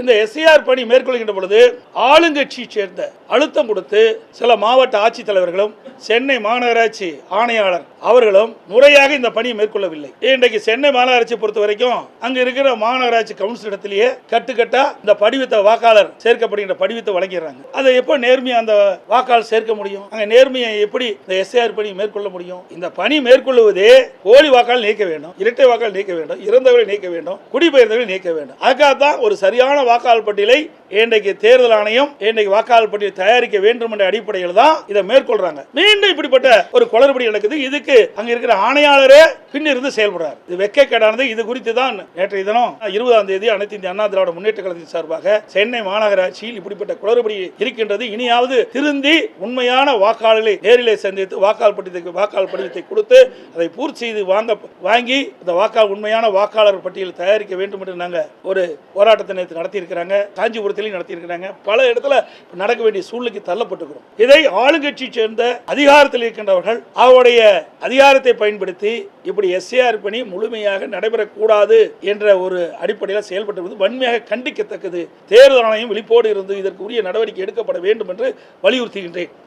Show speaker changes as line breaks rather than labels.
இந்த எஸ்ஐஆர் பணி மேற்கொள்கின்ற பொழுது ஆளுங்கட்சியை சேர்ந்த அழுத்தம் கொடுத்து சில மாவட்ட ஆட்சித்தலைவர்களும் சென்னை மாநகராட்சி ஆணையாளர் அவர்களும் முறையாக இந்த பணியை மேற்கொள்ளவில்லை. இன்றைக்கு சென்னை மாநகராட்சி பொறுத்த வரைக்கும் அங்க இருக்கிற மாநகராட்சி கவுன்சில் இடத்திலேயே கட்டுக்கட்டா இந்த படிவத்தை வாக்காளர் சேர்க்கப்படுகின்ற படிவத்தை வழங்கிடுறாங்க. அதை எப்ப நேர்மையா அந்த வாக்காளர் சேர்க்க முடியும்? அங்க நேர்மையை எப்படி இந்த எஸ்ஐஆர் பணி மேற்கொள்ள முடியும்? இந்த பணி மேற்கொள்வதே போலி வாக்காளர் நீக்க வேண்டும், இரட்டை வாக்காளர் நீக்க வேண்டும், இறந்தவர்களை நீக்க வேண்டும், குடிபெயர்ந்தவர்களை நீக்க வேண்டும். அதுக்காக தான் ஒரு சரியான வாக்காளர் பட்டியலை இன்றைக்கு தேர்தல் ஆணையம் இன்றைக்கு வாக்காளர் பட்டியலை தயாரிக்க வேண்டும் என்ற அடிப்படையில் தான் இதை மேற்கொள்றாங்க. மீண்டும் இப்படிப்பட்ட ஒரு குளறுபடி நடக்குது. இதுக்கு அங்க இருக்கிற ஆணையாளரே பின்னிருந்து செயல்படுறார். இது வெட்கக்கேடானது. இது குறித்து தான் நேற்றைய தினம் 20ஆம் தேதி அனைத்து இந்திய அண்ணா திராவிட முன்னேற்ற கழகத்தின் சார்பாக சென்னை மாநகராட்சியில் இப்படிப்பட்ட குளறுபடி இருக்கின்றது, இனியாவது திருந்தி உண்மையான வாக்காளர்களை நேரிலே சந்தித்து வாக்காளர் படிவத்தை கொடுத்து அதை பூர்த்தி செய்து வாங்கி இந்த உண்மையான வாக்காளர் பட்டியல் தயாரிக்க வேண்டும் என்று நாங்கள் ஒரு போராட்டத்தை நேற்று நடத்தியிருக்கிறாங்க. காஞ்சிபுரத்திலையும் நடத்தியிருக்கிறாங்க. பல இடத்துல நடக்க வேண்டிய சூழ்நிலைக்கு தள்ளப்பட்டுக்கிறோம். இதை ஆளுங்கட்சி சேர்ந்த அதிகாரத்தில் இருக்கின்றவர்கள் அவருடைய அதிகாரத்தை பயன்படுத்தி இப்படி எஸ்ஐஆர் பணி முழுமையாக நடைபெறக்கூடாது என்ற ஒரு அடிப்படையில் செயல்பட்டு வன்மையாக கண்டிக்கத்தக்கது. தேர்தல் ஆணையம் விழிப்போடு இருந்து இதற்கு உரிய நடவடிக்கை எடுக்கப்பட வேண்டும் என்று வலியுறுத்துகின்றேன்.